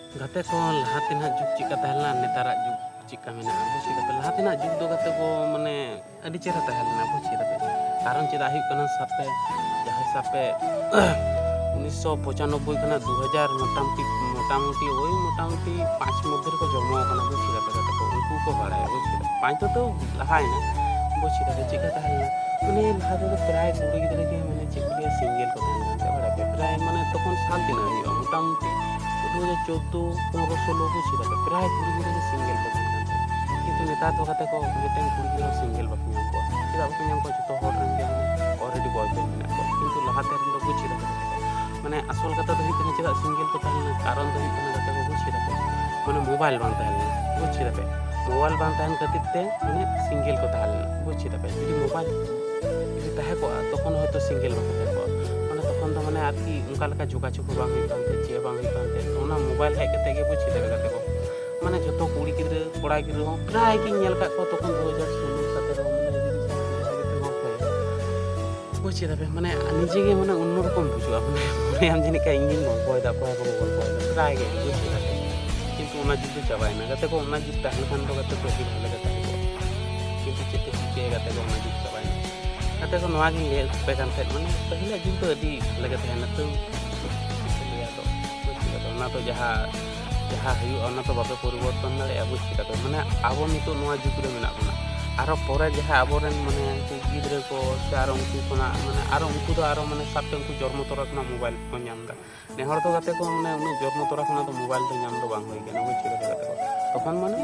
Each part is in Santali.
गाते को लहा तेनाग जुग चिका तहलना नेतारा जुग चिका मेना बुझी दापे लहा तेनाग जुग दो गाते को माने अडी चेहरा तहलना बुझी दापे कारण चेदा हुई कना सापे जहां सापे 1995 कना 2000 मोटामुटी ओई मोटामुटी 5 मध्य को जन्म कना बुझी दापे गाते को उनको को बाड़ाय बुझी दापे 5 तो लहायना बुझी दापे चिका तहलना माने लहा दो प्राय कुड़ी गिदरे के माने चिकलिया सिंगल को तहलना बाड़ाय प्राय माने तखन साल दिन हुई मोटामुटी 2014 15 बुझी दापे प्राय कुड़ी गिदरे सिंगल को तहलना किंतु नेता तो गाते को मिटेन कुड़ी गिदरे सिंगल बाको नाम को चेदा बाको नाम को जतो हर रंगे ऑलरेडी बॉयफ्रेंड मेना को किंतु लहाते रन दो बुझी दापे माने असल कथा तो हुई चेदा सिंगल को तहलना कारण तो हुई गाते को बुझी दापे माने मोबाइल बांग तहलना बुझी दापे मोबाइल बांग तहन खातिर ते माने सिंगल को तहलना बुझी दापे यदि मोबाइल यदि तहे को तखन होतो सिंगल बाको तहे को माने तखन तो माने आरकी उनका लका जोगाजोग बांग हुई कांते चे बांग हुई कांते ओना मोबाइल हेज कते गे बुझी दापे गाते को माने जतो कुड़ी गिदरे कोड़ा गिदरे हो प्राय की नेल का को तखन 2016 17 माने बुझी दापे माने निजे गे माने अन्य रकम बुझुआ माने हम जिनि का इंजिन गल्पय दा कोय को गल्पय दा प्राय गे बुझी दापे किंतु ओना जुग चाबायना गाते को ओना जुग तहल खान दो गाते को भी भाले गाते को किंतु चेते चिके गाते को ओना जुग चाबायना गाते को नवा गे ले पे कान थे माने पहले जुग तो अडी लगे थे ना तो लिया तो बुझी दापे ओना तो जहां हुई ओना तो बापे परिवर्तन दाड़े बुझी दापे माने आबो नितो नवा जुग रे मेना बना आरो परे जहां आबोरेन माने गिदरे को से आरो उनको कोना माने आरो उनको तो आरो माने सापे उनको जन्म तोरा कोना मोबाइल को नाम दा ने हर तो गाते को माने उन जन्म तोरा कोना तो मोबाइल तो नाम दो बांग होई गेना बुझी दापे गाते को तखन माने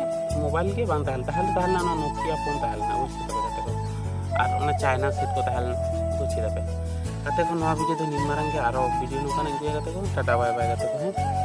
मोबाइल के बांग ताहल ना नोकिया फोन ताहल ना बुझी दापे गाते को आर ओना चाइना सेट को ताहल बुझी दापे गाते को नवा वीडियो तो निमारंगे आरो वीडियो नुकान गे गाते को टाटा बाय बाय गाते को